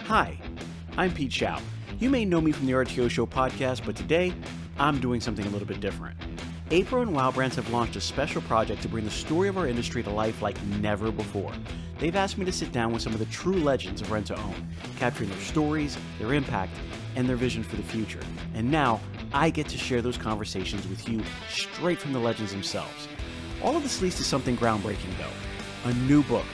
Hi, I'm Pete Shau. You may know me from the RTO Show Podcast, but today I'm doing something a little bit different. APRO and Wow Brands have launched a special project to bring the story of our industry to life like never before. They've asked me to sit down with some of the true legends of rent-to-own, capturing their stories, their impact, and their vision for the future. And now I get to share those conversations with you straight from the legends themselves. All of this leads to something groundbreaking, though. A new book,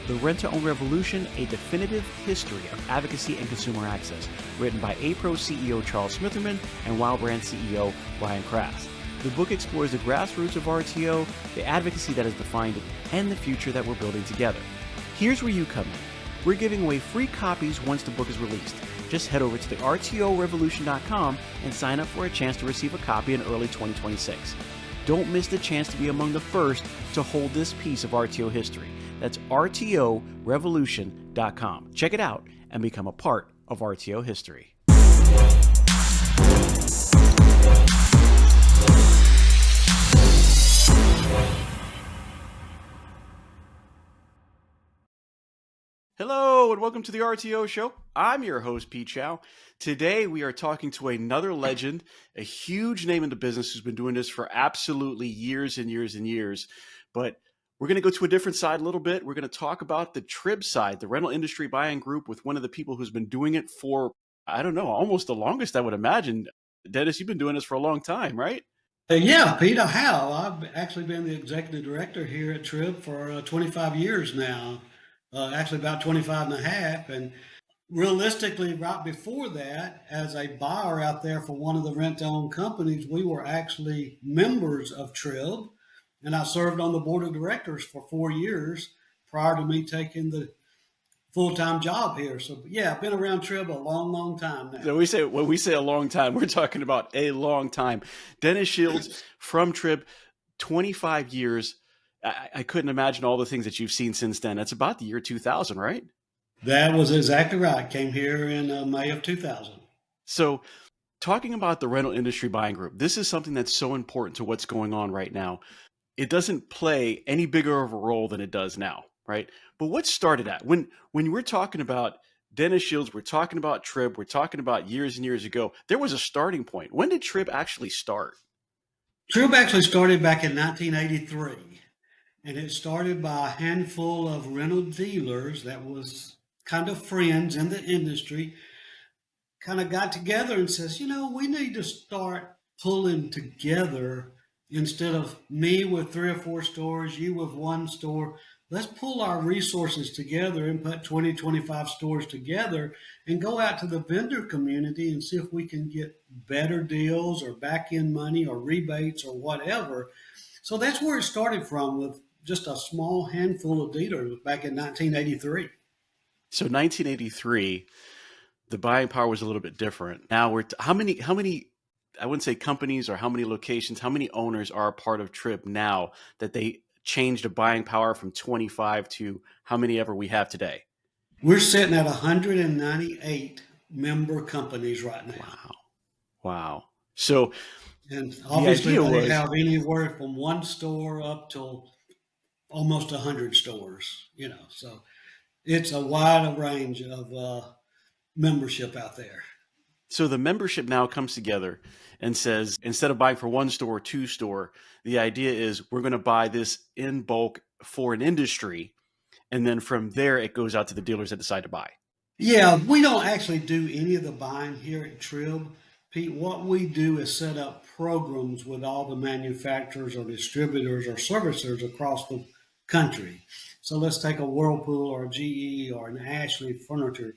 The Rent-to-Own Revolution, A Definitive History of Advocacy and Consumer Access, written by APRO CEO Charles Smitherman and Wow Brands CEO Brian Krast. The book explores the grassroots of RTO, the advocacy that has defined it, and the future that we're building together. Here's where you come in. We're giving away free copies once the book is released. Just head over to the RTORevolution.com and sign up for a chance to receive a copy in early 2026. Don't miss the chance to be among the first to hold this piece of RTO history. That's RTORevolution.com. Check it out and become a part of RTO history. Hello and welcome to the RTO Show. I'm your host, Pete Shau. Today we are talking to another legend, a huge name in the business who's been doing this for absolutely years and years and years. But we're going to go to a different side a little bit. We're going to talk about the TRIB side, the rental industry buying group, with one of the people who's been doing it for, I don't know, almost the longest I would imagine. Dennis, you've been doing this for a long time, right? Yeah, Pete, I have. I've actually been the executive director here at TRIB for 25 years now, actually about 25 and a half. And realistically, right before that, as a buyer out there for one of the rent-to-own companies, we were actually members of TRIB. And I served on the board of directors for 4 years prior to me taking the full-time job here. So yeah, I've been around TRIB a long, long time now. So when we say a long time, we're talking about a long time. Dennis Shields from TRIB, 25 years. I couldn't imagine all the things that you've seen since then. That's about the year 2000, right? That was exactly right. Came here in May of 2000. So talking about the rental industry buying group, this is something that's so important to what's going on right now. It doesn't play any bigger of a role than it does now, right? But what started that? When we're talking about Dennis Shields, we're talking about TRIB, we're talking about years and years ago, there was a starting point. When did TRIB actually start? TRIB actually started back in 1983, and it started by a handful of rental dealers that was kind of friends in the industry, kind of got together and says, we need to start pulling together. Instead of me with 3 or 4 stores, you with 1 store, let's pull our resources together and put 20, 25 stores together and go out to the vendor community and see if we can get better deals or back-end money or rebates or whatever. So that's where it started from, with just a small handful of dealers back in 1983. So 1983, the buying power was a little bit different. Now how many I wouldn't say companies or how many locations, how many owners are a part of TRIB now that they changed the buying power from 25 to how many ever we have today? We're sitting at 198 member companies right now. Wow. So, and obviously they have anywhere from 1 store up to almost 100 stores, so it's a wide range of membership out there. So the membership now comes together and says, instead of buying for 1 store or 2 store, the idea is we're going to buy this in bulk for an industry. And then from there, it goes out to the dealers that decide to buy. Yeah, we don't actually do any of the buying here at TRIB. Pete, what we do is set up programs with all the manufacturers or distributors or servicers across the country. So let's take a Whirlpool or a GE or an Ashley Furniture.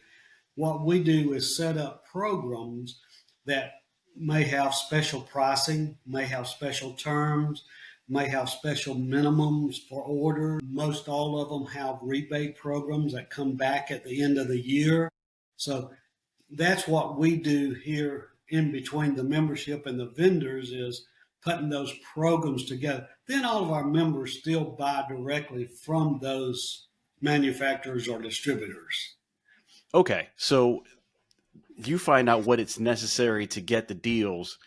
What we do is set up programs that may have special pricing, may have special terms, may have special minimums for order. Most all of them have rebate programs that come back at the end of the year. So that's what we do here in between the membership and the vendors, is putting those programs together. Then all of our members still buy directly from those manufacturers or distributors. Okay, so you find out what it's necessary to get the deals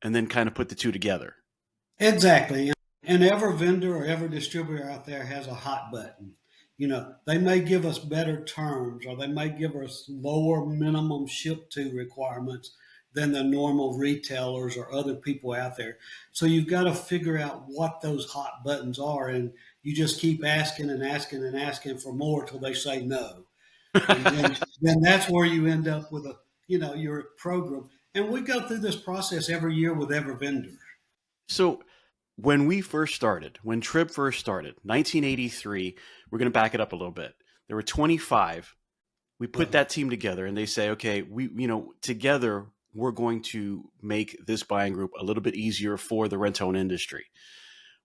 and then kind of put the two together. Exactly. And every vendor or every distributor out there has a hot button. They may give us better terms or they may give us lower minimum ship to requirements than the normal retailers or other people out there. So you've got to figure out what those hot buttons are, and you just keep asking and asking and asking for more till they say no. And then that's where you end up with your program. And we go through this process every year with every vendor. So when TRIB first started, 1983, we're going to back it up a little bit. There were 25. We put that team together and they say, okay, together we're going to make this buying group a little bit easier for the rent-to-own industry.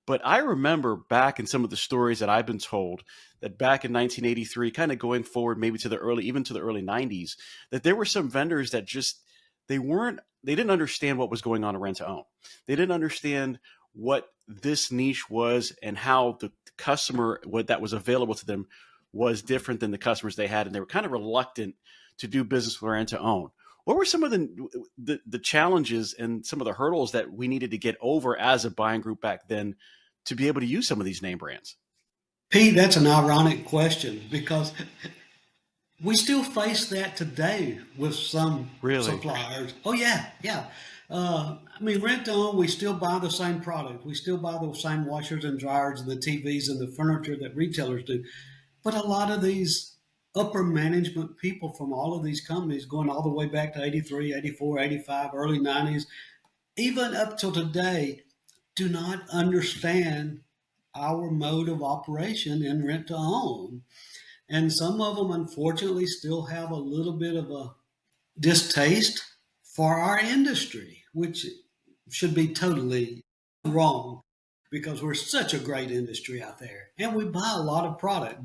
But I remember back in some of the stories that I've been told that back in 1983, kind of going forward, maybe to the early 90s, that there were some vendors that just, they didn't understand what was going on in rent-to-own. They didn't understand what this niche was and how the customer, what that was available to them was different than the customers they had. And they were kind of reluctant to do business with rent-to-own. What were some of the challenges and some of the hurdles that we needed to get over as a buying group back then to be able to use some of these name brands? Pete, that's an ironic question because we still face that today with some suppliers. Oh, yeah. Rent-to-own, we still buy the same product. We still buy the same washers and dryers and the TVs and the furniture that retailers do. But a lot of these upper management people from all of these companies, going all the way back to 83, 84, 85, early 90s, even up till today, do not understand our mode of operation in rent-to-own. And some of them, unfortunately, still have a little bit of a distaste for our industry, which should be totally wrong because we're such a great industry out there and we buy a lot of product.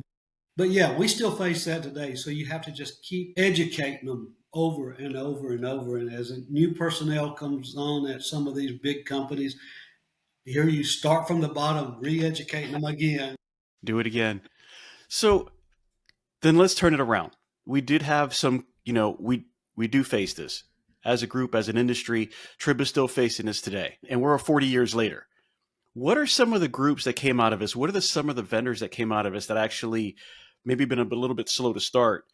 But yeah, we still face that today. So you have to just keep educating them over and over and over. And as new personnel comes on at some of these big companies, here you start from the bottom, re-educating them again. Do it again. So then let's turn it around. We did have some, we do face this as a group, as an industry. TRIB is still facing this today, and we're 40 years later. What are some of the groups that came out of this? What are some of the vendors that came out of this that actually maybe been a little bit slow to start,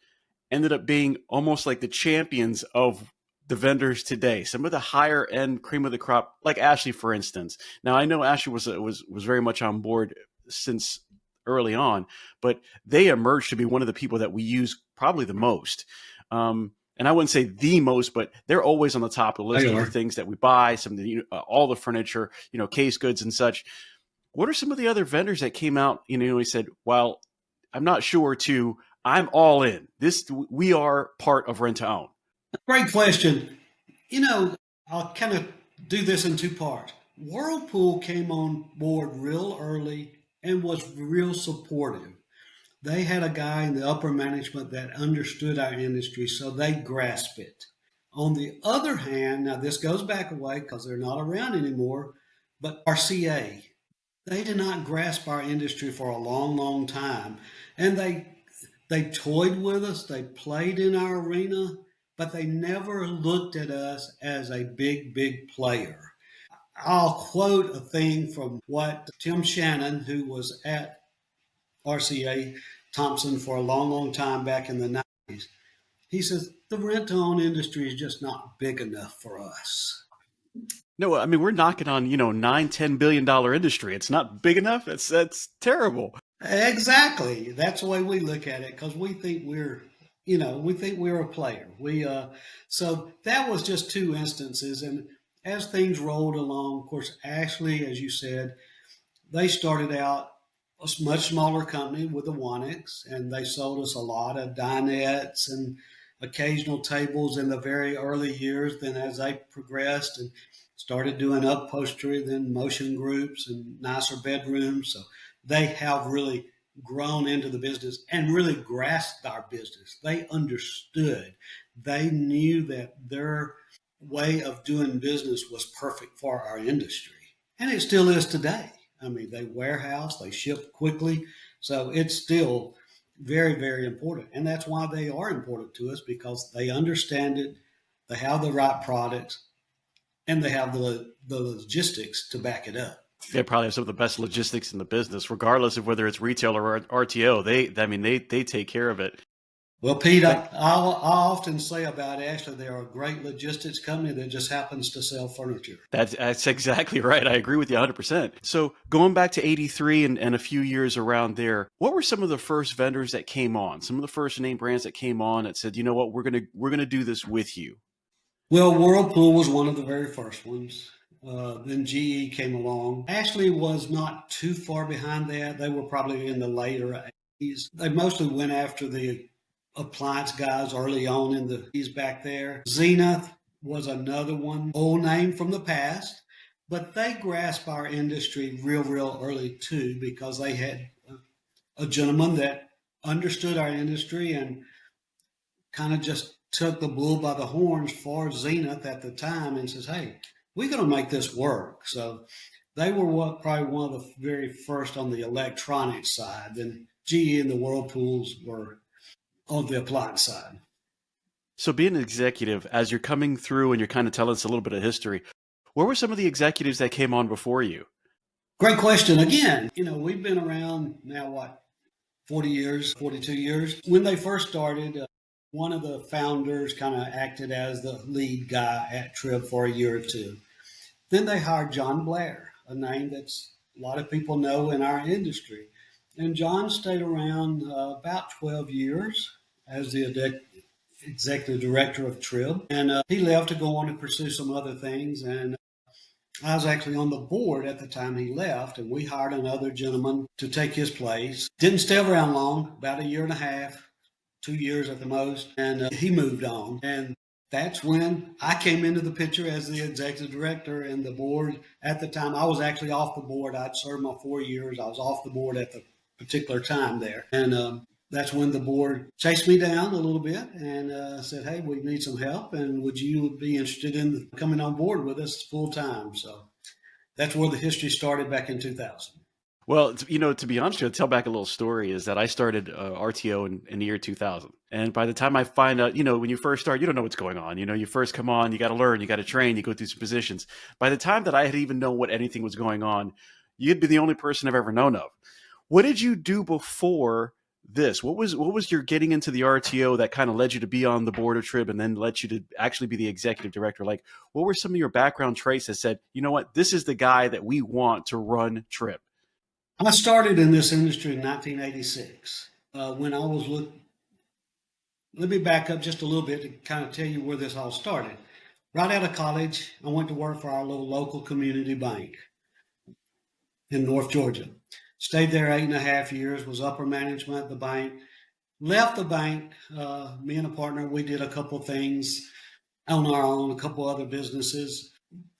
ended up being almost like the champions of the vendors today? Some of the higher end cream of the crop, like Ashley, for instance. Now I know Ashley was very much on board since early on, but they emerged to be one of the people that we use probably the most. And I wouldn't say the most, but they're always on the top of the list of the things that we buy, all the furniture, case goods and such. What are some of the other vendors that came out, he said, well, I'm not sure I'm all in. We are part of rent-to-own. Great question. I'll kind of do this in two parts. Whirlpool came on board real early and was real supportive. They had a guy in the upper management that understood our industry, so they grasped it. On the other hand, now this goes back a way because they're not around anymore, but RCA, they did not grasp our industry for a long, long time. And they toyed with us, they played in our arena, but they never looked at us as a big, big player. I'll quote a thing from what Tim Shannon, who was at RCA Thompson for a long, long time back in the 90s. He says, the rent-to-own industry is just not big enough for us. No, I mean, we're knocking on, $9-10 billion industry. It's not big enough. That's terrible. Exactly. That's the way we look at it because we think we're a player. So that was just two instances. And as things rolled along, of course, Ashley, as you said, they started out a much smaller company with a Wanix, and they sold us a lot of dinettes and occasional tables in the very early years. Then as they progressed and started doing upholstery, then motion groups and nicer bedrooms. So they have really grown into the business and really grasped our business. They understood. They knew that their way of doing business was perfect for our industry. And it still is today. I mean, they warehouse, they ship quickly. So it's still very, very important. And that's why they are important to us because they understand it, they have the right products, and they have the logistics to back it up. They probably have some of the best logistics in the business, regardless of whether it's retail or RTO. They take care of it. Well, Pete, But I often say about Ashley, they're a great logistics company that just happens to sell furniture. that's exactly right. I agree with you 100%. So going back to 83 and a few years around there, what were some of the first vendors that came on? Some of the first name brands that came on that said, you know what, we're gonna do this with you. Well, Whirlpool was one of the very first ones. Then GE came along. Ashley was not too far behind that. They were probably in the later 80s. They mostly went after the appliance guys early on in the 80s back there. Zenith was another one, old name from the past, but they grasped our industry real early too, because they had a gentleman that understood our industry and kind of just took the bull by the horns for Zenith at the time and says, hey, we're going to make this work. So they were probably one of the very first on the electronic side. Then GE and the Whirlpools were on the appliance side. So being an executive, as you're coming through and you're kind of telling us a little bit of history, what were some of the executives that came on before you? Great question. Again, we've been around now, 40 years, 42 years. When they first started, one of the founders kind of acted as the lead guy at TRIB for a year or two. Then they hired John Blair, a name that's a lot of people know in our industry. And John stayed around about 12 years as the executive director of TRIB. And he left to go on to pursue some other things. And I was actually on the board at the time he left, and we hired another gentleman to take his place. Didn't stay around long, about a year and a half, 2 years at the most, and he moved on. And that's when I came into the picture as the executive director, and the board at the time, I was actually off the board. I'd served my 4 years. I was off the board at the particular time there. And that's when the board chased me down a little bit and said, hey, we need some help, and would you be interested in coming on board with us full time? So that's where the history started back in 2000. Well, to be honest with you, to tell back a little story is that I started RTO in the year 2000. And by the time I find out, when you first start, you don't know what's going on. You first come on, you got to learn, you got to train, you go through some positions. By the time that I had even known what anything was going on, you'd be the only person I've ever known of. What did you do before this? What was your getting into the RTO that kind of led you to be on the board of TRIB and then led you to actually be the executive director? Like, what were some of your background traits that said, you know what, this is the guy that we want to run TRIB? I started in this industry in 1986 when I was let me back up just a little bit to kind of tell you where this all started. Right out of college, I went to work for our little local community bank in North Georgia. Stayed there 8.5 years, was upper management at the bank. Left the bank, me and a partner, we did a couple of things on our own, a couple other businesses.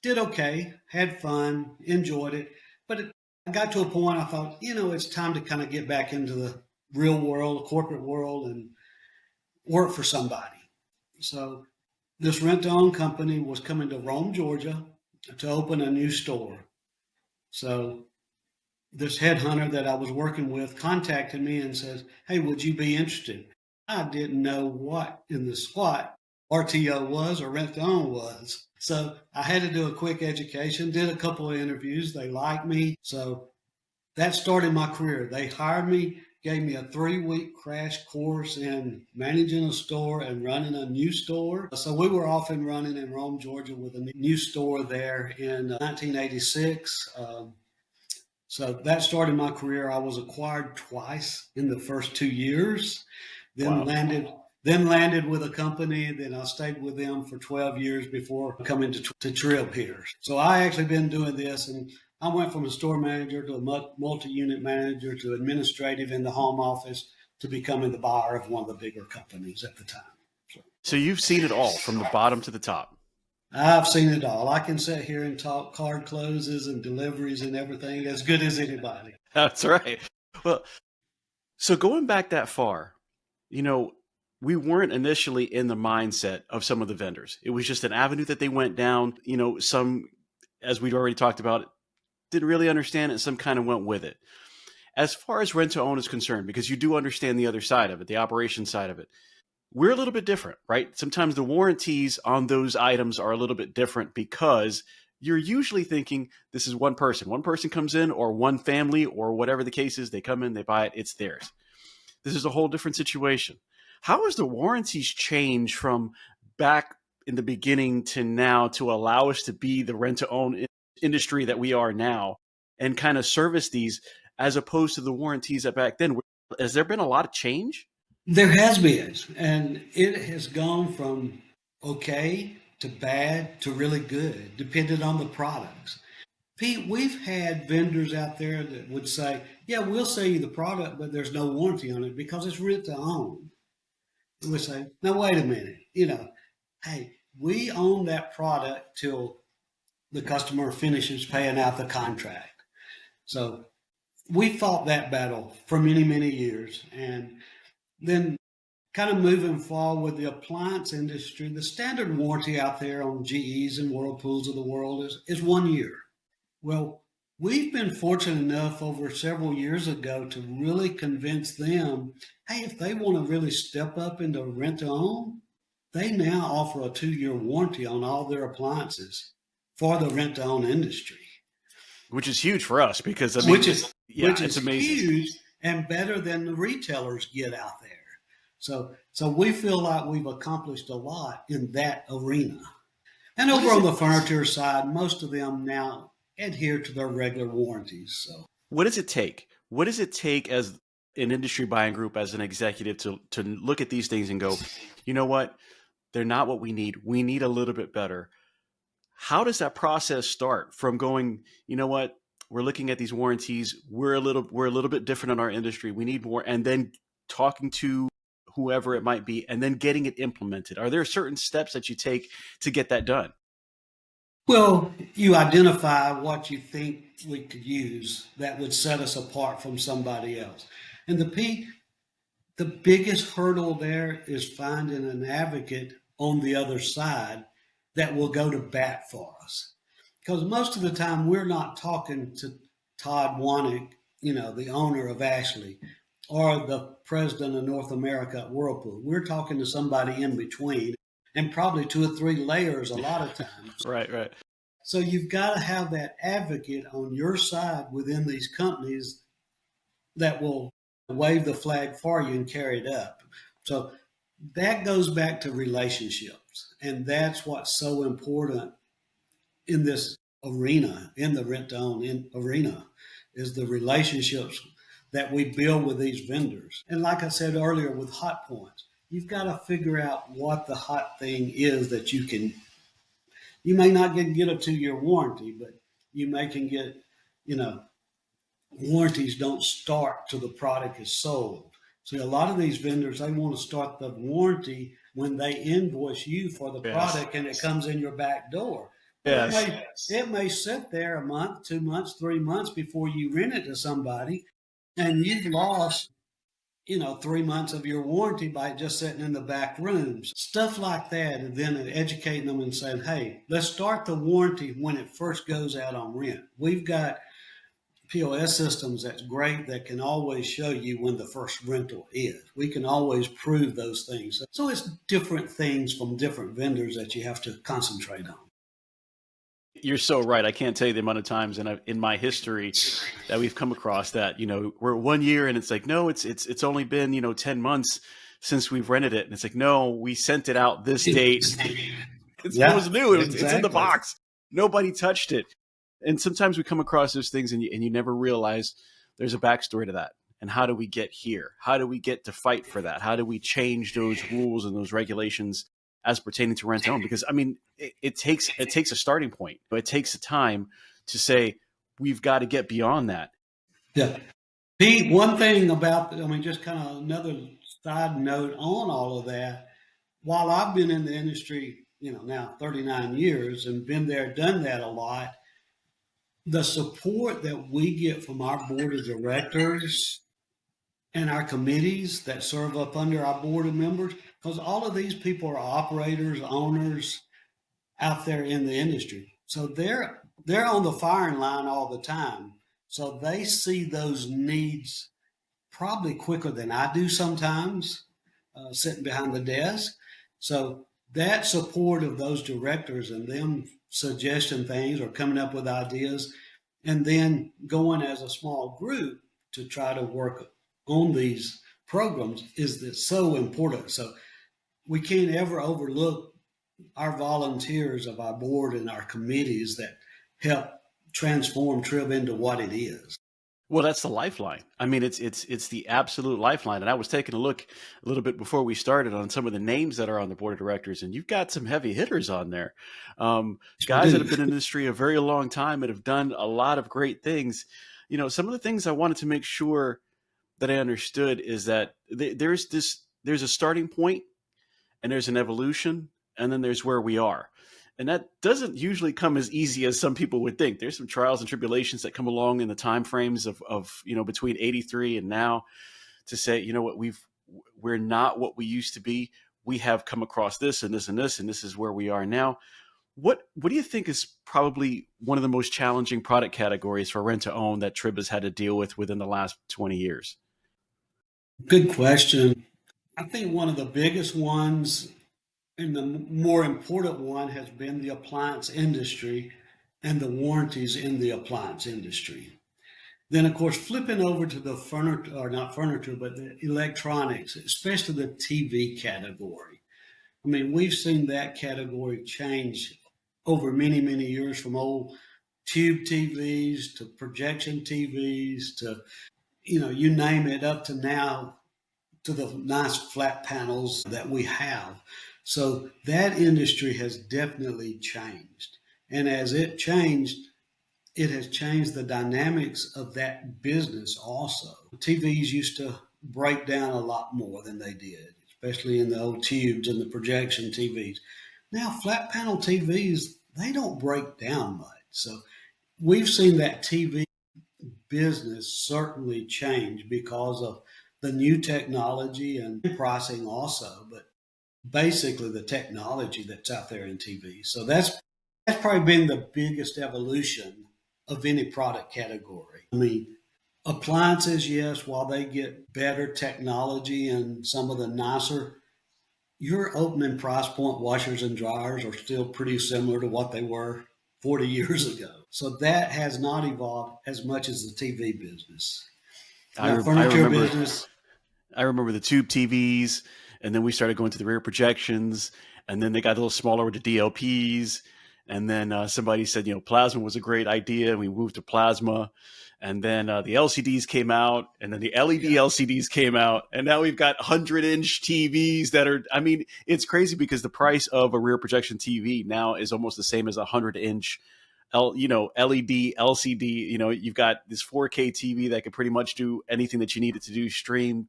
Did okay, had fun, enjoyed it. But I got to a point I thought, it's time to kind of get back into the real world, corporate world, and work for somebody. So this rent-to-own company was coming to Rome, Georgia to open a new store. So this headhunter that I was working with contacted me and says, hey, would you be interested? I didn't know what in the squat RTO was or rent-to-own was. So I had to do a quick education, did a couple of interviews. They liked me. So that started my career. They hired me, gave me a 3-week crash course in managing a store and running a new store. So we were off and running in Rome, Georgia with a new store there in 1986. So that started my career. I was acquired twice in the first 2 years, then landed with a company. Then I stayed with them for 12 years before coming to TRIB here. So I actually been doing this, and I went from a store manager to a multi-unit manager to administrative in the home office to becoming the buyer of one of the bigger companies at the time. So you've seen it all from the bottom to the top. I've seen it all. I can sit here and talk card closes and deliveries and everything as good as anybody. That's right. Well, so going back that far, we weren't initially in the mindset of some of the vendors. It was just an avenue that they went down. Some, as we'd already talked about, didn't really understand it. Some kind of went with it. As far as rent to own is concerned, because you do understand the other side of it, the operation side of it, we're a little bit different, right? Sometimes the warranties on those items are a little bit different because you're usually thinking this is one person. One person comes in, or one family, or whatever the case is, they come in, they buy it, it's theirs. This is a whole different situation. How has the warranties changed from back in the beginning to now to allow us to be the rent-to-own industry that we are now and kind of service these as opposed to the warranties that back then? Has there been a lot of change? There has been, and it has gone from okay to bad to really good, depending on the products. Pete, we've had vendors out there that would say, yeah, we'll sell you the product, but there's no warranty on it because it's rent to own. We say, now, wait a minute, hey, we own that product till the customer finishes paying out the contract. So we fought that battle for many, many years. And then kind of moving forward with the appliance industry, the standard warranty out there on GEs and Whirlpools of the world is 1 year. Well, we've been fortunate enough over several years ago to really convince them, hey, if they want to really step up into rent to own, they now offer a 2-year warranty on all their appliances for the rent to own industry. Which is huge for us because which is it's amazing. Huge and better than the retailers get out there. So we feel like we've accomplished a lot in that arena. And over on the furniture side, most of them now adhere to their regular warranties. So what does it take? What does it take as an industry buying group, as an executive, to look at these things and go, you know what? They're not what we need. We need a little bit better. How does that process start from going, you know what? We're looking at these warranties. We're a little bit different in our industry. We need more. And then talking to whoever it might be, and then getting it implemented. Are there certain steps that you take to get that done? Well, you identify what you think we could use that would set us apart from somebody else. And the biggest hurdle there is finding an advocate on the other side that will go to bat for us. Because most of the time we're not talking to Todd Wanek, the owner of Ashley, or the president of North America at Whirlpool. We're talking to somebody in between, and probably 2 or 3 layers a lot of times. Right. So you've got to have that advocate on your side within these companies that will wave the flag for you and carry it up. So that goes back to relationships. And that's what's so important in this arena, in the rent-to-own arena, is the relationships that we build with these vendors. And like I said earlier with hot points, you've got to figure out what the hot thing is that you may not get a 2-year warranty, but you can get, warranties don't start till the product is sold. So a lot of these vendors, they want to start the warranty when they invoice you for the product and it comes in your back door. Yes. It may sit there a month, 2 months, 3 months before you rent it to somebody, and you've lost, 3 months of your warranty by just sitting in the back rooms. Stuff like that, and then educating them and saying, hey, let's start the warranty when it first goes out on rent. We've got POS systems that's great that can always show you when the first rental is. We can always prove those things. So it's different things from different vendors that you have to concentrate on. You're so right. I can't tell you the amount of times in my history that we've come across that, we're 1 year and it's like, no, it's only been, 10 months since we've rented it. And it's like, no, we sent it out this date. It was new. It's in the box. Nobody touched it. And sometimes we come across those things and you never realize there's a backstory to that. And how do we get here? How do we get to fight for that? How do we change those rules and those regulations as pertaining to rent to own? Because it takes a starting point, but it takes the time to say, we've got to get beyond that. Yeah. Pete, one thing about, just kind of another side note on all of that, while I've been in the industry, now 39 years and been there, done that a lot, the support that we get from our board of directors and our committees that serve up under our board of members, because all of these people are operators, owners out there in the industry. So they're on the firing line all the time. So they see those needs probably quicker than I do sometimes, sitting behind the desk. So that support of those directors and them suggesting things or coming up with ideas, and then going as a small group to try to work on these programs is so important. So we can't ever overlook our volunteers of our board and our committees that help transform TRIB into what it is. Well, that's the lifeline. I mean, it's the absolute lifeline. And I was taking a look a little bit before we started on some of the names that are on the board of directors, and you've got some heavy hitters on there. Guys that have been in the industry a very long time and have done a lot of great things. You know, some of the things I wanted to make sure that I understood is that there's a starting point, and there's an evolution, and then there's where we are. And that doesn't usually come as easy as some people would think. There's some trials and tribulations that come along in the time frames of between 83 and now, to say, you know what, we're not what we used to be. We have come across this and this and this, and this is where we are now. What do you think is probably one of the most challenging product categories for rent to own that TRIB has had to deal with within the last 20 years? Good question. I think one of the biggest ones and the more important one has been the appliance industry and the warranties in the appliance industry. Then, of course, flipping over to the furniture, or not furniture, but the electronics, especially the TV category. I mean, we've seen that category change over many, many years, from old tube TVs to projection TVs to, you name it, up to now to the nice flat panels that we have. So that industry has definitely changed. And as it changed, it has changed the dynamics of that business also. TVs used to break down a lot more than they did, especially in the old tubes and the projection TVs. Now, flat panel TVs, they don't break down much. So we've seen that TV business certainly change because of the new technology and pricing also, but basically the technology that's out there in TV. So that's probably been the biggest evolution of any product category. I mean, appliances, yes, while they get better technology and some of the nicer, your opening price point washers and dryers are still pretty similar to what they were 40 years ago. So that has not evolved as much as the TV business. Furniture business. I remember the tube TVs, and then we started going to the rear projections, and then they got a little smaller with the DLPs. And then somebody said, plasma was a great idea, and we moved to plasma. And then the LCDs came out, and then the LED LCDs came out, and now we've got 100-inch TVs that are, I mean, it's crazy because the price of a rear projection TV now is almost the same as a 100-inch LED, LCD. You've got this 4K TV that could pretty much do anything that you need it to do, stream,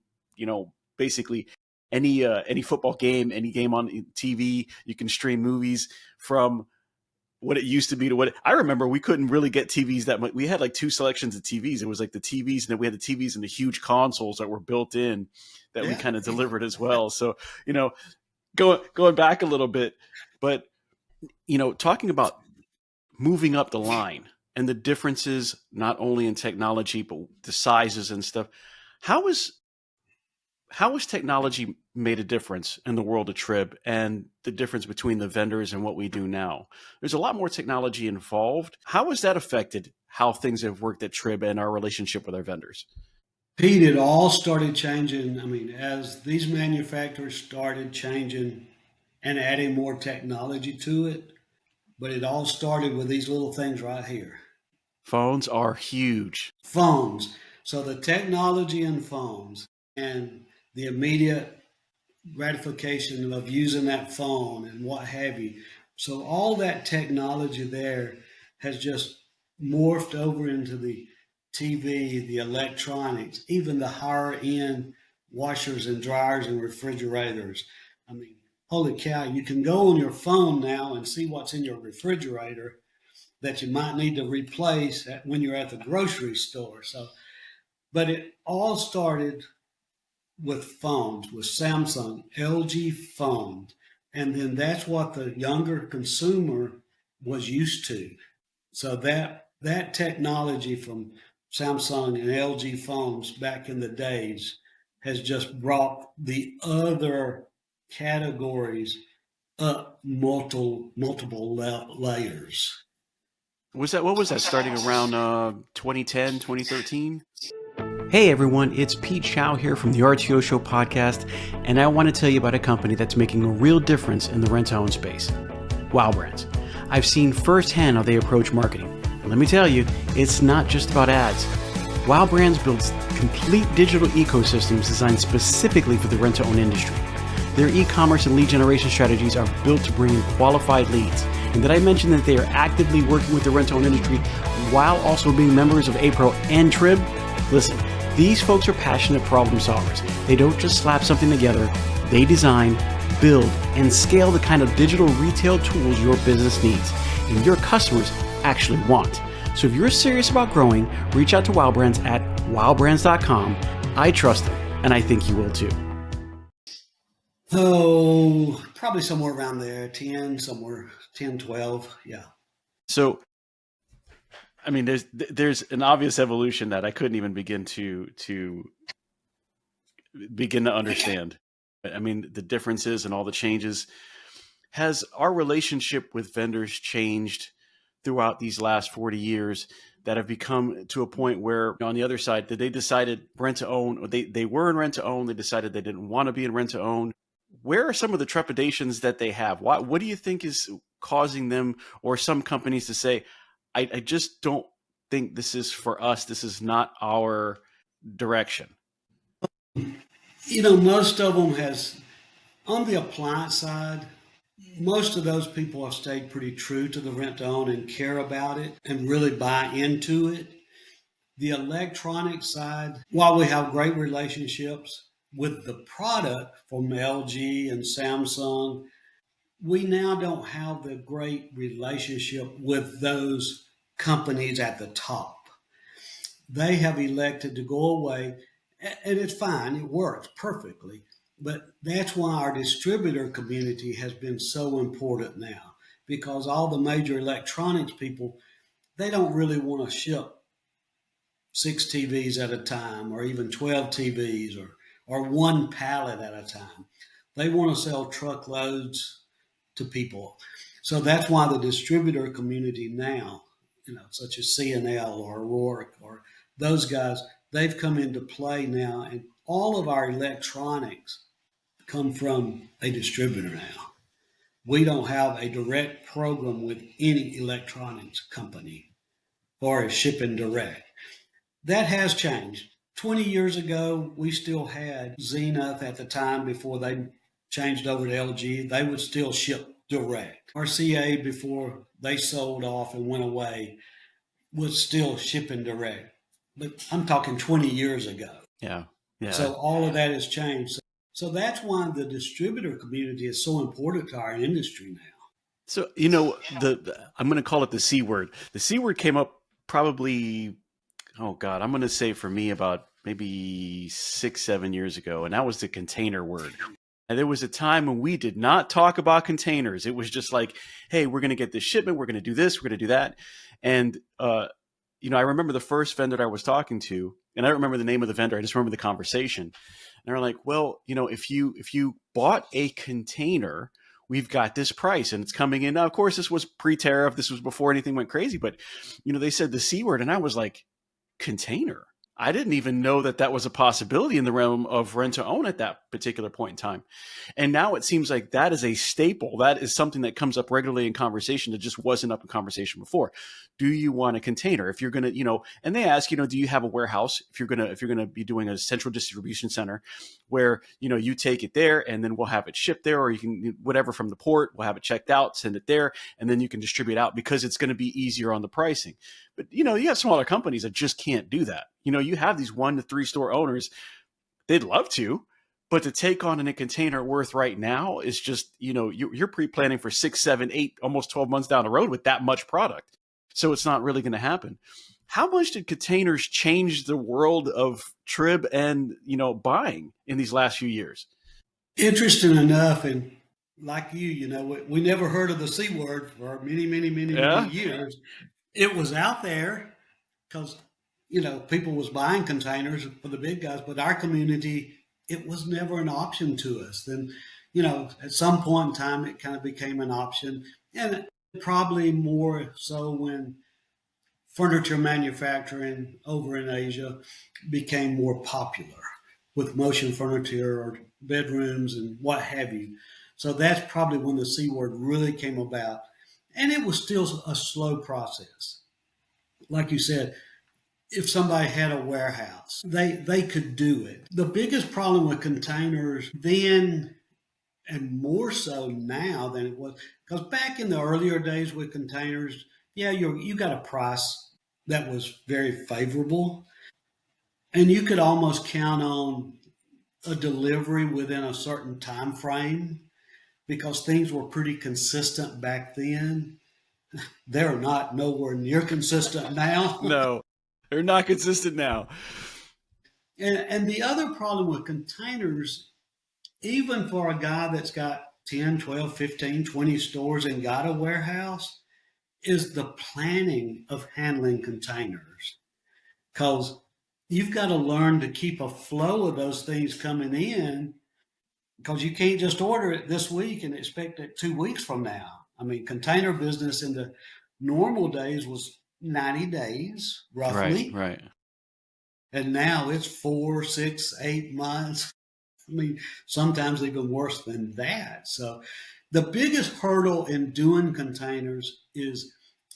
basically any football game, any game on TV. You can stream movies from what it used to be to what I remember. We couldn't really get TVs that much. We had like two selections of TVs. It was like the TVs, and then we had the TVs and the huge consoles that were built in that we kind of delivered as well. So, going back a little bit, but, talking about moving up the line and the differences, not only in technology, but the sizes and stuff. How has technology made a difference in the world of TRIB and the difference between the vendors and what we do now? There's a lot more technology involved. How has that affected how things have worked at TRIB and our relationship with our vendors? Pete, it all started changing. I mean, as these manufacturers started changing and adding more technology to it, but it all started with these little things right here. Phones are huge. Phones. So the technology in phones and the immediate gratification of using that phone and what have you. So all that technology there has just morphed over into the TV, the electronics, even the higher end washers and dryers and refrigerators. I mean, holy cow, you can go on your phone now and see what's in your refrigerator that you might need to replace when you're at the grocery store. So, but it all started with phones, with Samsung, LG phones. And then that's what the younger consumer was used to. So that technology from Samsung and LG phones back in the days has just brought the other categories up multiple layers. What was that starting around 2010, 2013? Hey everyone, it's Pete Shau here from the RTO Show Podcast, and I want to tell you about a company that's making a real difference in the rent-to-own space, Wow Brands. I've seen firsthand how they approach marketing. And let me tell you, it's not just about ads. Wow Brands builds complete digital ecosystems designed specifically for the rent-to-own industry. Their e-commerce and lead generation strategies are built to bring in qualified leads. And did I mention that they are actively working with the rent-to-own industry while also being members of APRO and TRIB? Listen, these folks are passionate problem solvers. They don't just slap something together. They design, build, and scale the kind of digital retail tools your business needs and your customers actually want. So if you're serious about growing, reach out to Wow Brands at wowbrands.com. I trust them, and I think you will too. Oh, probably somewhere around there, 10, 12, yeah. So, I mean, there's an obvious evolution that I couldn't even begin to understand. I mean, the differences and all the changes. Has our relationship with vendors changed throughout these last 40 years that have become to a point where on the other side that they decided rent to own, or they were in rent to own, they decided they didn't want to be in rent to own? Where are some of the trepidations that they have? What do you think is causing them or some companies to say, I just don't think this is for us. This is not our direction. You know, most of them on the appliance side, most of those people have stayed pretty true to the rent to own and care about it and really buy into it. The electronic side, while we have great relationships with the product from LG and Samsung, we now don't have the great relationship with those companies at the top. They have elected to go away, and it's fine, it works perfectly. But that's why our distributor community has been so important now, because all the major electronics people, they don't really want to ship 6 TVs at a time or even 12 TVs or one pallet at a time. They want to sell truckloads to people. So that's why the distributor community now, such as C&L or Rourke or those guys, they've come into play now, and all of our electronics come from a distributor now. We don't have a direct program with any electronics company or a shipping direct. That has changed. 20 years ago, we still had Zenith at the time before they changed over to LG. They would still ship direct. RCA, before they sold off and went away, was still shipping direct. But I'm talking 20 years ago. Yeah. So all of that has changed. So that's why the distributor community is so important to our industry now. So, I'm going to call it the C word. The C word came up probably, I'm going to say for me about maybe 6-7 years ago. And that was the container word. And there was a time when we did not talk about containers. It was just like, hey, we're going to get this shipment. We're going to do this. We're going to do that. And, I remember the first vendor I was talking to, and I don't remember the name of the vendor. I just remember the conversation. And they're like, well, if you bought a container, we've got this price and it's coming in. Now, of course, this was pre-tariff. This was before anything went crazy. But, they said the C word. And I was like, container? I didn't even know that was a possibility in the realm of rent to own at that particular point in time. And now it seems like that is a staple. That is something that comes up regularly in conversation that just wasn't up in conversation before. Do you want a container? If you're going to, and they ask, do you have a warehouse? If you're going to be doing a central distribution center where, you take it there and then we'll have it shipped there, or you can, whatever from the port, we'll have it checked out, send it there, and then you can distribute out because it's going to be easier on the pricing. But, you have smaller companies that just can't do that. You have these 1 to 3 store owners. They'd love to, but to take on in a container worth right now is just, you're pre-planning for 6, 7, 8, almost 12 months down the road with that much product. So it's not really going to happen. How much did containers change the world of TRIB and, buying in these last few years? Interesting enough, and like we never heard of the C word for many, many, many, many years. It was out there because, people was buying containers for the big guys, but our community, it was never an option to us. Then, At some point in time, it kind of became an option. And probably more so when furniture manufacturing over in Asia became more popular with motion furniture or bedrooms and what have you. So that's probably when the C word really came about. And it was still a slow process. Like you said, if somebody had a warehouse, they could do it. The biggest problem with containers then, and more so now than it was, because back in the earlier days with containers, yeah, you got a price that was very favorable, and you could almost count on a delivery within a certain time frame because things were pretty consistent back then. They're not nowhere near consistent now. No, they're not consistent now. And the other problem with containers, even for a guy that's got 10, 12, 15, 20 stores and got a warehouse, is the planning of handling containers. Because you've got to learn to keep a flow of those things coming in, because you can't just order it this week and expect it 2 weeks from now. I mean, container business in the normal days was 90 days, roughly. Right. And now it's 4, 6, 8 months. I mean, sometimes even worse than that. So the biggest hurdle in doing containers is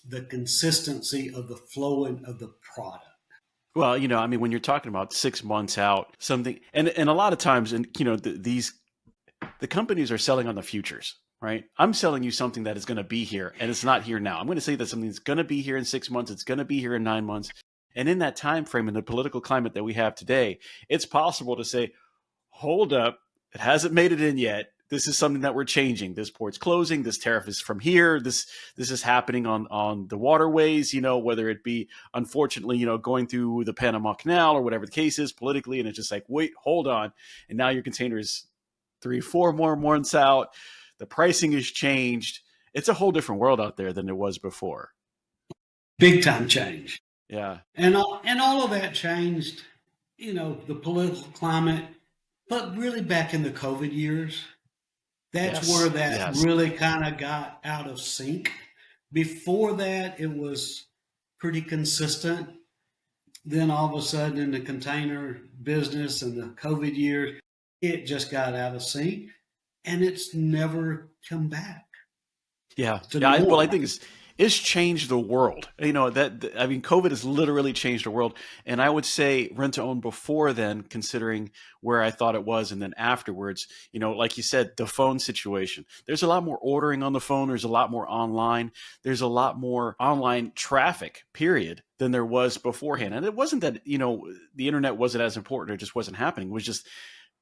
the consistency of the flowing of the product. Well, I mean, when you're talking about 6 months out, something, and a lot of times, and the companies are selling on the futures, right? I'm selling you something that is going to be here, and it's not here now. I'm going to say that something's going to be here in 6 months. It's going to be here in 9 months. And in that time frame, in the political climate that we have today, it's possible to say, hold up, it hasn't made it in yet. This is something that we're changing. This port's closing. This tariff is from here. This is happening on the waterways, whether it be, unfortunately, going through the Panama Canal or whatever the case is politically. And it's just like, wait, hold on. And now your container is 3, 4 more months out. The pricing has changed. It's a whole different world out there than it was before. Big time change. Yeah. And all of that changed, the political climate, but really back in the COVID years. That's where that really kind of got out of sync. Before that, it was pretty consistent. Then all of a sudden in the container business and the COVID years, it just got out of sync and it's never come back. Yeah. Well, I think it's changed the world. COVID has literally changed the world. And I would say rent to own before then, considering where I thought it was. And then afterwards, like you said, the phone situation, there's a lot more ordering on the phone. There's a lot more online. There's a lot more online traffic, period, than there was beforehand. And it wasn't that, the internet wasn't as important. It just wasn't happening. It was just,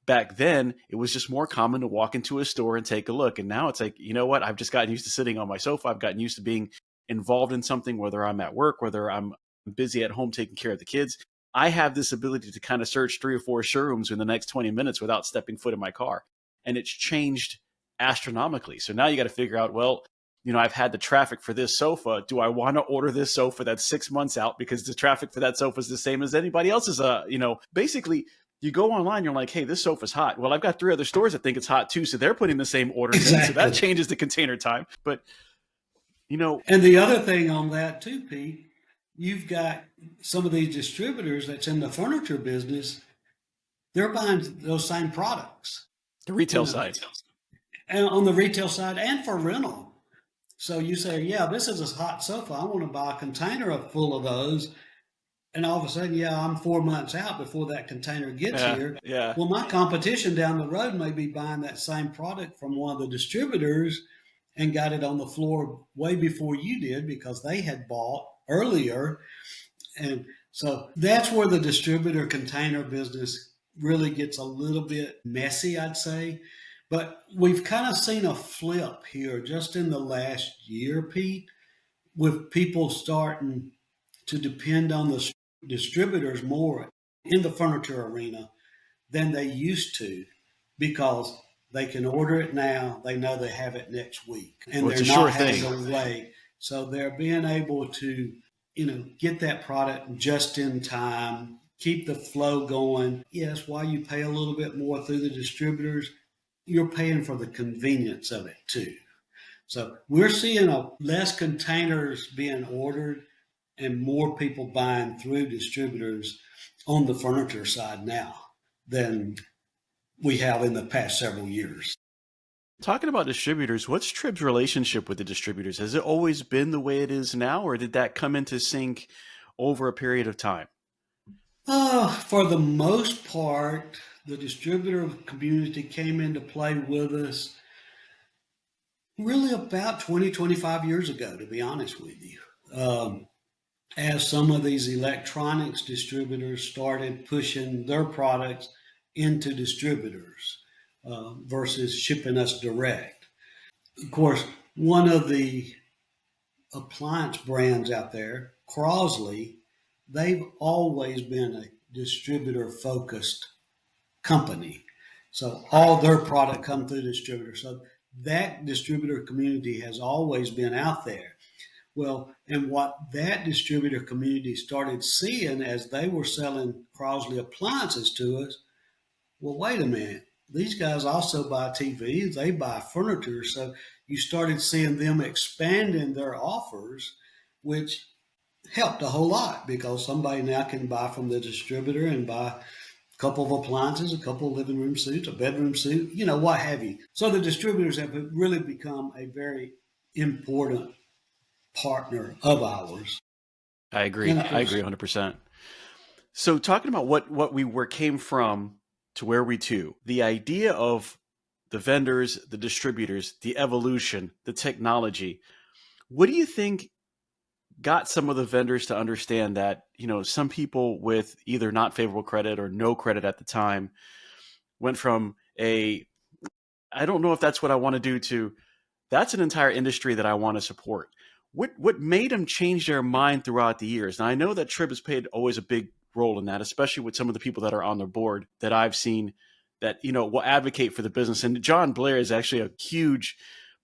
back then, it was just more common to walk into a store and take a look. And now it's like, you know what? I've just gotten used to sitting on my sofa. I've gotten used to being involved in something, whether I'm at work, whether I'm busy at home taking care of the kids. I have this ability to kind of search 3 or 4 showrooms in the next 20 minutes without stepping foot in my car. And it's changed astronomically. So now you got to figure out, well, I've had the traffic for this sofa. Do I want to order this sofa that's 6 months out because the traffic for that sofa is the same as anybody else's? Basically, you go online, you're like, hey, this sofa's hot. Well, I've got 3 other stores that think it's hot too. So they're putting the same order. Exactly. So that changes the container time. But, And the other thing on that too, Pete, you've got some of these distributors that's in the furniture business. They're buying those same products. The retail side. And on the retail side and for rental. So you say, yeah, this is a hot sofa. I want to buy a container full of those. And all of a sudden, I'm 4 months out before that container gets here. Yeah. Well, my competition down the road may be buying that same product from one of the distributors and got it on the floor way before you did because they had bought earlier. And so that's where the distributor container business really gets a little bit messy, I'd say. But we've kind of seen a flip here just in the last year, Pete, with people starting to depend on the distributors more in the furniture arena than they used to because they can order it now. They know they have it next week and they're not having to wait. So they're being able to, get that product just in time, keep the flow going. Yes, while you pay a little bit more through the distributors, you're paying for the convenience of it too. So we're seeing less containers being ordered and more people buying through distributors on the furniture side now than we have in the past several years. Talking about distributors, what's TRIB's relationship with the distributors? Has it always been the way it is now, or did that come into sync over a period of time? For the most part, the distributor community came into play with us really about 20, 25 years ago, to be honest with you. As some of these electronics distributors started pushing their products into distributors versus shipping us direct. Of course, one of the appliance brands out there, Crosley, they've always been a distributor focused company. So all their product come through distributors. So that distributor community has always been out there. Well, and what that distributor community started seeing as they were selling Crosley appliances to us, well, wait a minute. These guys also buy TVs, they buy furniture. So you started seeing them expanding their offers, which helped a whole lot because somebody now can buy from the distributor and buy a couple of appliances, a couple of living room suites, a bedroom suite, what have you. So the distributors have really become a very important partner of ours. I agree. I agree 100%. So talking about what we came from to where we to, the idea of the vendors, the distributors, the evolution, the technology, what do you think got some of the vendors to understand that, some people with either not favorable credit or no credit at the time went from I don't know if that's what I want to do to, that's an entire industry that I want to support. What made them change their mind throughout the years? And I know that TRIB has played always a big role in that, especially with some of the people that are on the board that I've seen that, will advocate for the business. And John Blair is actually a huge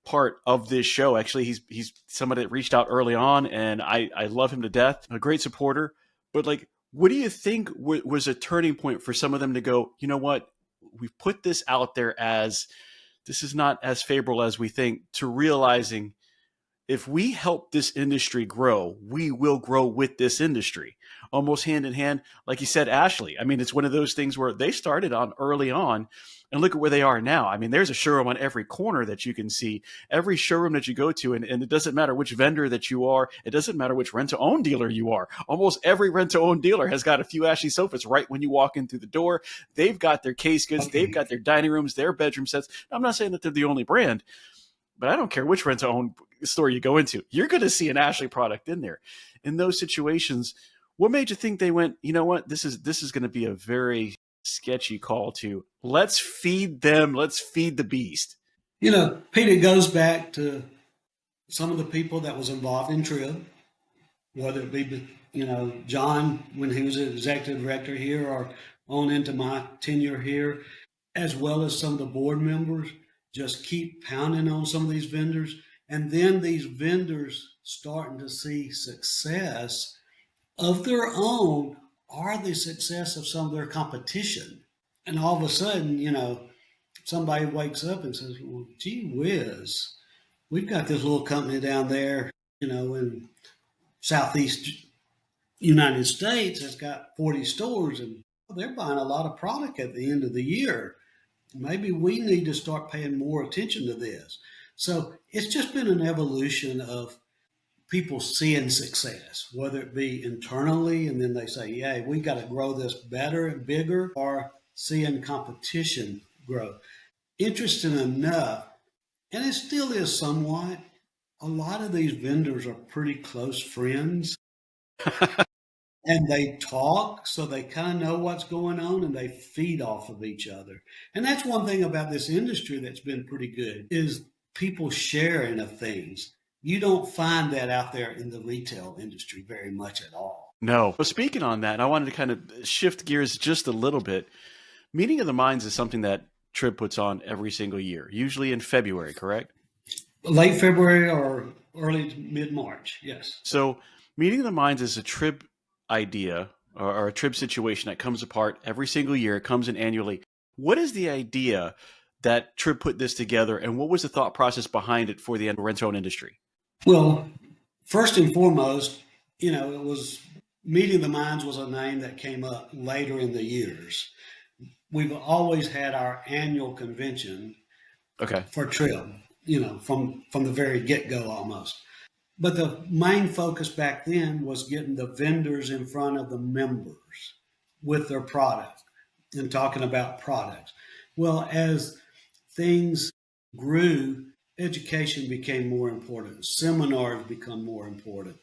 part of this show. Actually, he's somebody that reached out early on, and I love him to death, a great supporter. But what do you think was a turning point for some of them to go, you know what, we've put this out there as this is not as favorable as we think, to realizing if we help this industry grow, we will grow with this industry, almost hand in hand. Like you said, Ashley, I mean, it's one of those things where they started on early on and look at where they are now. I mean, there's a showroom on every corner that you can see, every showroom that you go to. And it doesn't matter which vendor that you are. It doesn't matter which rent-to-own dealer you are. Almost every rent-to-own dealer has got a few Ashley sofas right when you walk in through the door. They've got their case goods. They've got their dining rooms, their bedroom sets. I'm not saying that they're the only brand, but I don't care which rent-to-own store you go into, you're going to see an Ashley product in there. In those situations, what made you think they went, you know what, this is going to be a very sketchy call to let's feed them, let's feed the beast? Pete, it goes back to some of the people that was involved in TRIB, whether it be, John when he was an executive director here or on into my tenure here, as well as some of the board members, just keep pounding on some of these vendors. And then these vendors starting to see success of their own or the success of some of their competition. And all of a sudden, somebody wakes up and says, well, gee whiz, we've got this little company down there, in Southeast United States that's got 40 stores and they're buying a lot of product at the end of the year. Maybe we need to start paying more attention to this. So it's just been an evolution of people seeing success, whether it be internally and then they say, yeah, we got to grow this better and bigger, or seeing competition grow. Interesting enough, and it still is somewhat, a lot of these vendors are pretty close friends. And they talk, so they kind of know what's going on and they feed off of each other. And that's one thing about this industry that's been pretty good is people sharing of things. You don't find that out there in the retail industry very much at all. No. Well, speaking on that, I wanted to kind of shift gears just a little bit. Meeting of the Minds is something that TRIB puts on every single year, usually in February, correct? Late February or early mid-March, yes. So Meeting of the Minds is a TRIB idea or a TRIB situation that comes apart every single year. It comes in annually. What is the idea that TRIB put this together, and what was the thought process behind it for the rent-to-own industry? Well, first and foremost, it was Meeting the Minds was a name that came up later in the years. We've always had our annual convention for TRIB, from the very get-go almost. But the main focus back then was getting the vendors in front of the members with their product and talking about products. Well, as things grew, education became more important. Seminars become more important.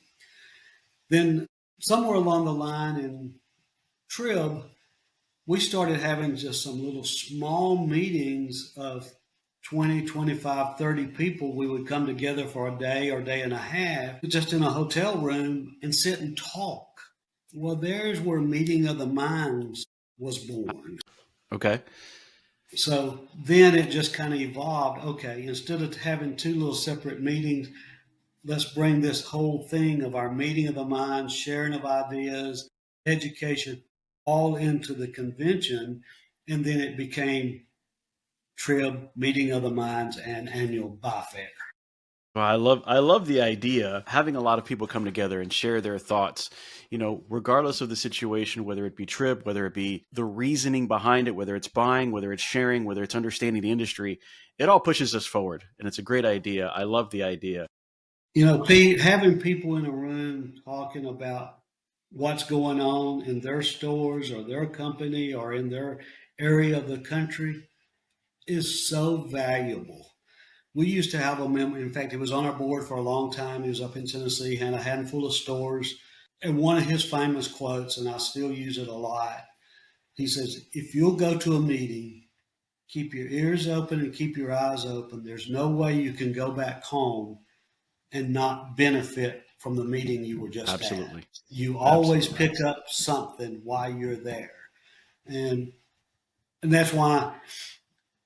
Then somewhere along the line in TRIB, we started having just some little small meetings of 20, 25, 30 people. We would come together for a day or day and a half, just in a hotel room and sit and talk. Well, there's where Meeting of the Minds was born. Okay. So then it just kind of evolved. Okay, instead of having two little separate meetings, let's bring this whole thing of our Meeting of the Minds, sharing of ideas, education, all into the convention. And then it became TRIB, Meeting of the Minds, and annual buy fair. Well, I love the idea, having a lot of people come together and share their thoughts, regardless of the situation, whether it be TRIB, whether it be the reasoning behind it, whether it's buying, whether it's sharing, whether it's understanding the industry, it all pushes us forward. And it's a great idea. I love the idea. Pete, having people in a room talking about what's going on in their stores or their company or in their area of the country is so valuable. We used to have a member, in fact, he was on our board for a long time. He was up in Tennessee, had a handful of stores. And one of his famous quotes, and I still use it a lot, he says, if you'll go to a meeting, keep your ears open and keep your eyes open. There's no way you can go back home and not benefit from the meeting you were just Absolutely. at. You always pick up something while you're there. And that's why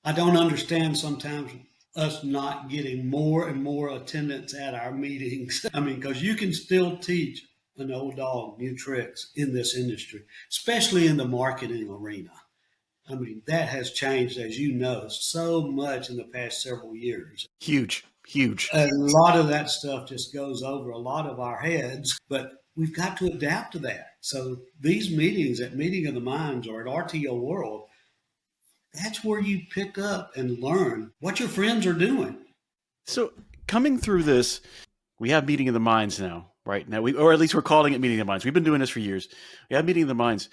I don't understand sometimes us not getting more and more attendance at our meetings. Because you can still teach an old dog new tricks in this industry, especially in the marketing arena. That has changed, as you know, so much in the past several years. Huge. A lot of that stuff just goes over a lot of our heads, but we've got to adapt to that. So these meetings at Meeting of the Minds or at RTO World, that's where you pick up and learn what your friends are doing. So coming through this, we have Meeting of the Minds now, right? Now, or at least we're calling it Meeting of the Minds. We've been doing this for years. We have Meeting of the Minds.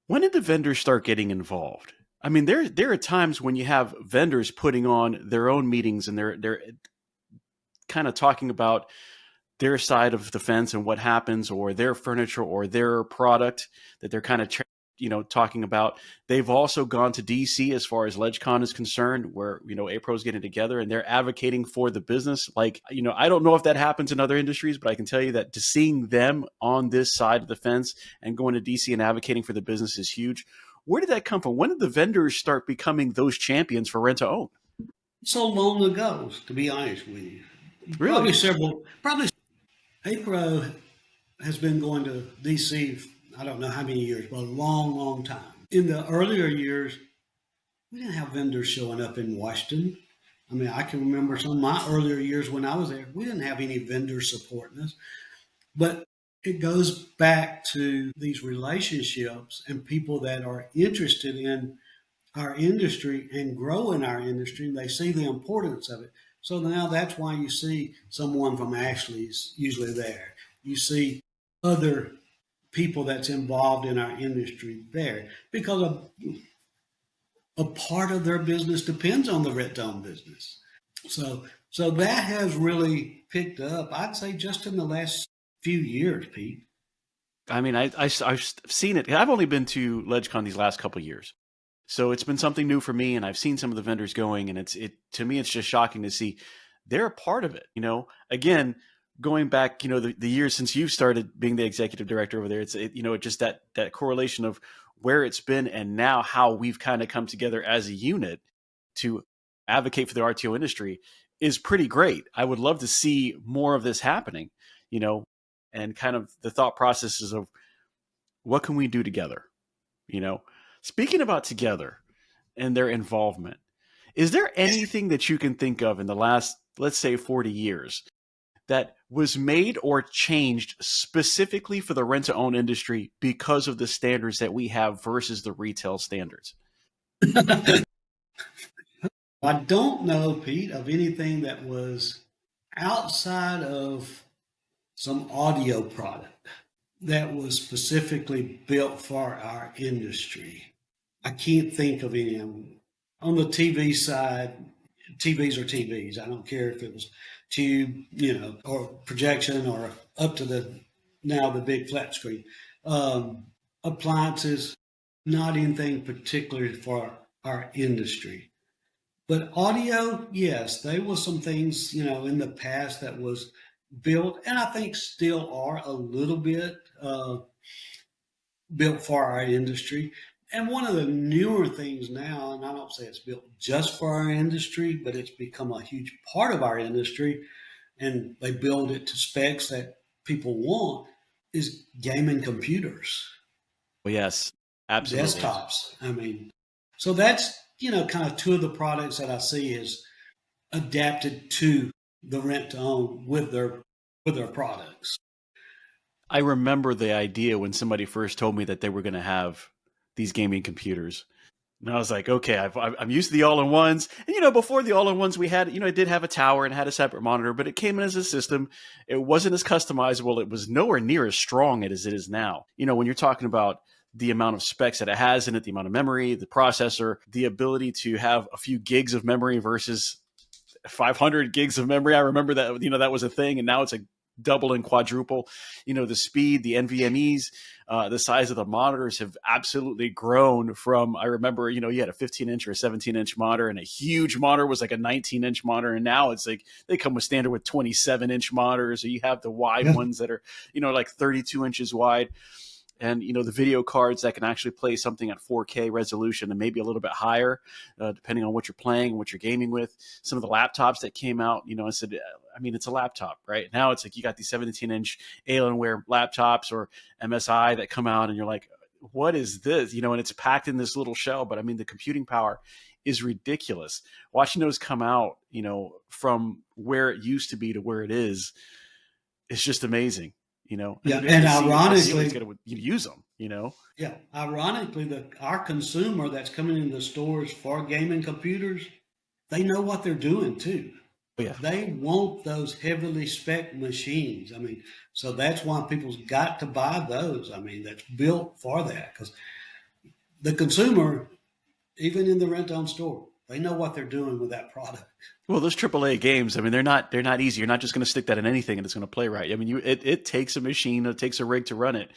When did the vendors start getting involved? There are times when you have vendors putting on their own meetings and they're kind of talking about their side of the fence and what happens, or their furniture or their product that they're kind of talking about. They've also gone to DC as far as LegCon is concerned, where APRO is getting together and they're advocating for the business. I don't know if that happens in other industries, but I can tell you that seeing them on this side of the fence and going to DC and advocating for the business is huge. Where did that come from? When did the vendors start becoming those champions for rent to own? So long ago, to be honest with you. Really? Probably APRO has been going to DC, I don't know how many years, but a long, long time. In the earlier years, we didn't have vendors showing up in Washington. I can remember some of my earlier years when I was there, we didn't have any vendors supporting us. But it goes back to these relationships and people that are interested in our industry and grow in our industry. They see the importance of it. So now that's why you see someone from Ashley's usually there. You see other people that's involved in our industry there, because a part of their business depends on the rent-to-own business. So that has really picked up, I'd say, just in the last few years, Pete. I've seen it. I've only been to LegCon these last couple of years. So it's been something new for me, and I've seen some of the vendors going, and to me, it's just shocking to see they're a part of it. Again, going back, the years since you've started being the executive director over there, it's just that correlation of where it's been and now how we've kind of come together as a unit to advocate for the RTO industry is pretty great. I would love to see more of this happening, and kind of the thought processes of what can we do together, Speaking about together and their involvement, Is there anything that you can think of in the last, let's say, 40 years that was made or changed specifically for the rent-to-own industry because of the standards that we have versus the retail standards? I don't know, Pete, of anything that was outside of some audio product that was specifically built for our industry. I can't think of any. On the TV side, TVs are TVs. I don't care if it was tube, or projection or up to the big flat screen. Appliances, not anything particularly for our industry. But audio, yes, there was some things, in the past that was built, and I think still are a little bit built for our industry. And one of the newer things now, and I don't say it's built just for our industry, but it's become a huge part of our industry, and they build it to specs that people want, is gaming computers. Well, yes, absolutely. Desktops. So that's, kind of two of the products that I see is adapted to the rent to own with their products. I remember the idea when somebody first told me that they were going to have these gaming computers. And I was like, okay, I'm used to the all-in-ones. And, before the all-in-ones we had, it did have a tower and had a separate monitor, but it came in as a system. It wasn't as customizable. It was nowhere near as strong as it is now. When you're talking about the amount of specs that it has in it, the amount of memory, the processor, the ability to have a few gigs of memory versus 500 gigs of memory. I remember that, that was a thing. And now it's a double and quadruple. The speed, the NVMEs, the size of the monitors have absolutely grown from, I remember, you had a 15-inch or a 17-inch monitor, and a huge monitor was like a 19-inch monitor. And now it's like they come with standard with 27-inch monitors. So you have the wide ones that are, like 32 inches wide. And, the video cards that can actually play something at 4K resolution and maybe a little bit higher, depending on what you're playing, what you're gaming with. Some of the laptops that came out, I said, it's a laptop, right? Now it's like you got these 17-inch Alienware laptops or MSI that come out and you're like, what is this? And it's packed in this little shell. But the computing power is ridiculous. Watching those come out, from where it used to be to where it is, it's just amazing. And ironically, you use them, Yeah, ironically, our consumer that's coming into stores for gaming computers, they know what they're doing too. Yeah. They want those heavily spec machines. So that's why people's got to buy those. That's built for that, because the consumer, even in the rent-own store, they know what they're doing with that product. Well, those AAA games, they're not easy. You're not just going to stick that in anything and it's going to play right. It takes a machine, it takes a rig to run it.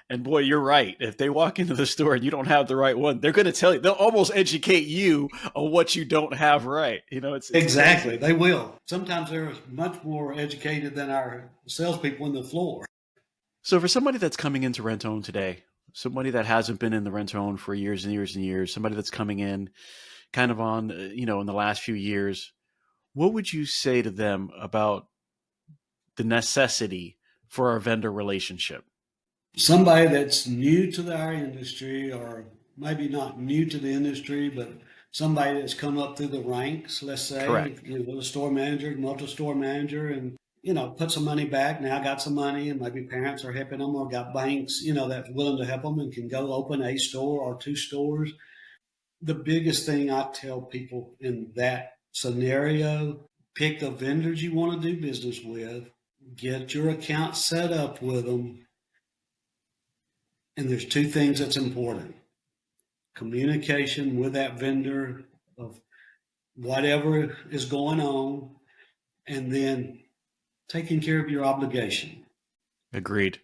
And boy, you're right. If they walk into the store and you don't have the right one, they're going to tell you. They'll almost educate you on what you don't have right. It's exactly. They will. Sometimes they're much more educated than our salespeople in the floor. So for somebody that's coming into rent-own today, somebody that hasn't been in the rent-own for years and years and years, somebody that's coming in kind of on, in the last few years, what would you say to them about the necessity for our vendor relationship? Somebody that's new to our industry, or maybe not new to the industry, but somebody that's come up through the ranks, let's say, a store manager, multi-store manager, and, put some money back, now got some money, and maybe parents are helping them, or got banks, that's willing to help them and can go open a store or two stores. The biggest thing I tell people in that scenario, pick the vendors you want to do business with, get your account set up with them. And there's two things that's important: communication with that vendor of whatever is going on, and then taking care of your obligation. Agreed.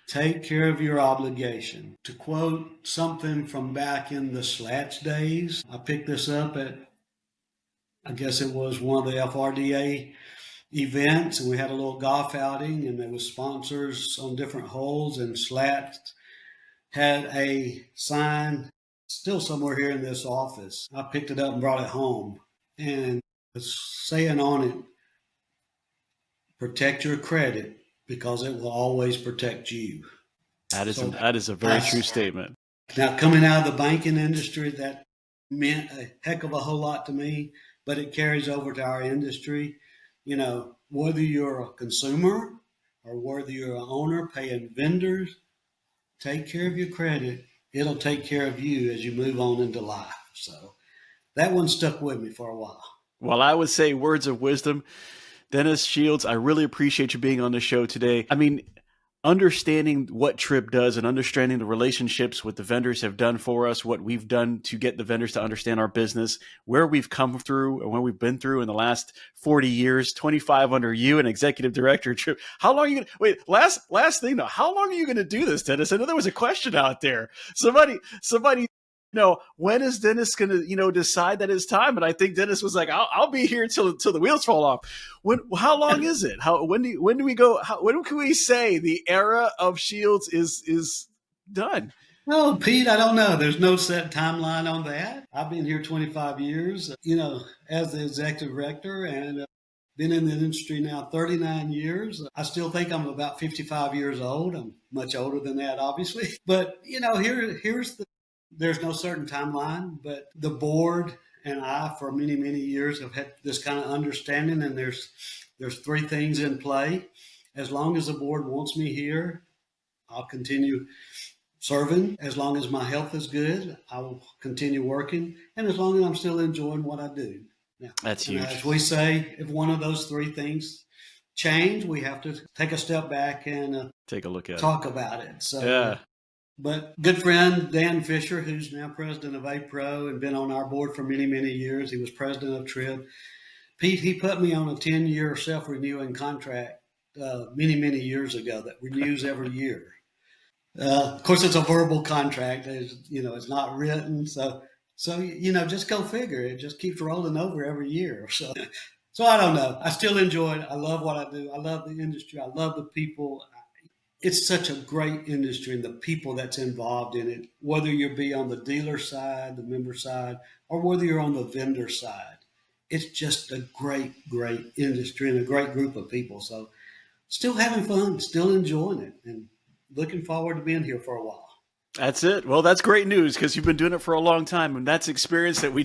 Take care of your obligation. To quote something from back in the Slats days, I picked this up at, I guess it was one of the FRDA events, and we had a little golf outing, and there was sponsors on different holes, and Slats had a sign still somewhere here in this office. I picked it up and brought it home, and it's saying on it, protect your credit because it will always protect you. That is a very true statement. Now, coming out of the banking industry, that meant a heck of a whole lot to me, but it carries over to our industry. Whether you're a consumer or whether you're an owner paying vendors, take care of your credit. It'll take care of you as you move on into life. So that one stuck with me for a while. Well, I would say words of wisdom. Dennis Shields, I really appreciate you being on the show today. I mean, understanding what TRIB does and understanding the relationships what the vendors have done for us, what we've done to get the vendors to understand our business, where we've come through and where we've been through in the last 40 years, 25 under you and executive director of TRIB. How long are you going to wait? Last thing though, how long are you going to do this, Dennis? I know there was a question out there. Somebody, when is Dennis going to, decide that it's time? And I think Dennis was like, I'll be here till the wheels fall off. How long is it? When do we go? When can we say the era of Shields is done? Oh, Pete, I don't know. There's no set timeline on that. I've been here 25 years, as the executive director, and been in the industry now 39 years. I still think I'm about 55 years old. I'm much older than that, obviously. But, there's no certain timeline, but the board and I, for many, many years, have had this kind of understanding, and there's three things in play. As long as the board wants me here, I'll continue serving. As long as my health is good, I will continue working. And as long as I'm still enjoying what I do. Now, that's huge. As we say, if one of those three things change, we have to take a step back and take a look at talk about it. So, yeah. But good friend Dan Fisher, who's now president of APRO and been on our board for many, many years. He was president of TRIB. Pete, he put me on a 10-year self-renewing contract many, many years ago that renews every year. Of course, it's a verbal contract. It's not written. So just go figure. It just keeps rolling over every year. So I don't know. I still enjoy it. I love what I do. I love the industry. I love the people. It's such a great industry and the people that's involved in it, whether you be on the dealer side, the member side, or whether you're on the vendor side. It's just a great, great industry and a great group of people. So still having fun, still enjoying it, and looking forward to being here for a while. That's it. Well, that's great news because you've been doing it for a long time, and that's experience that we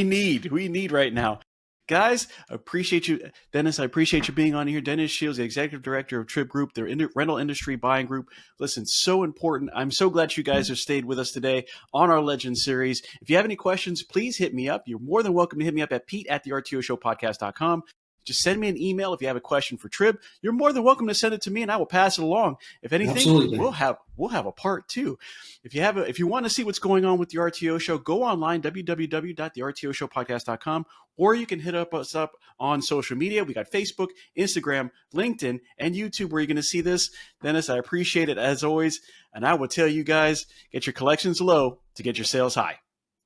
need right now. Guys, I appreciate you. Dennis, I appreciate you being on here. Dennis Shields, the executive director of TRIB Group, their rental industry buying group. Listen, so important. I'm so glad you guys have stayed with us today on our Legend series. If you have any questions, please hit me up. You're more than welcome to hit me up at pete@the RTOshowpodcast.com. Just send me an email if you have a question for TRIB. You're more than welcome to send it to me, and I will pass it along. If anything, Absolutely. we'll have a part two. If you want to see what's going on with the RTO show, go online, www.thertoshowpodcast.com, or you can hit us up on social media. We got Facebook, Instagram, LinkedIn, and YouTube where you're going to see this. Dennis, I appreciate it as always, and I will tell you guys, get your collections low to get your sales high.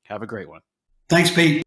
Have a great one. Thanks, Pete.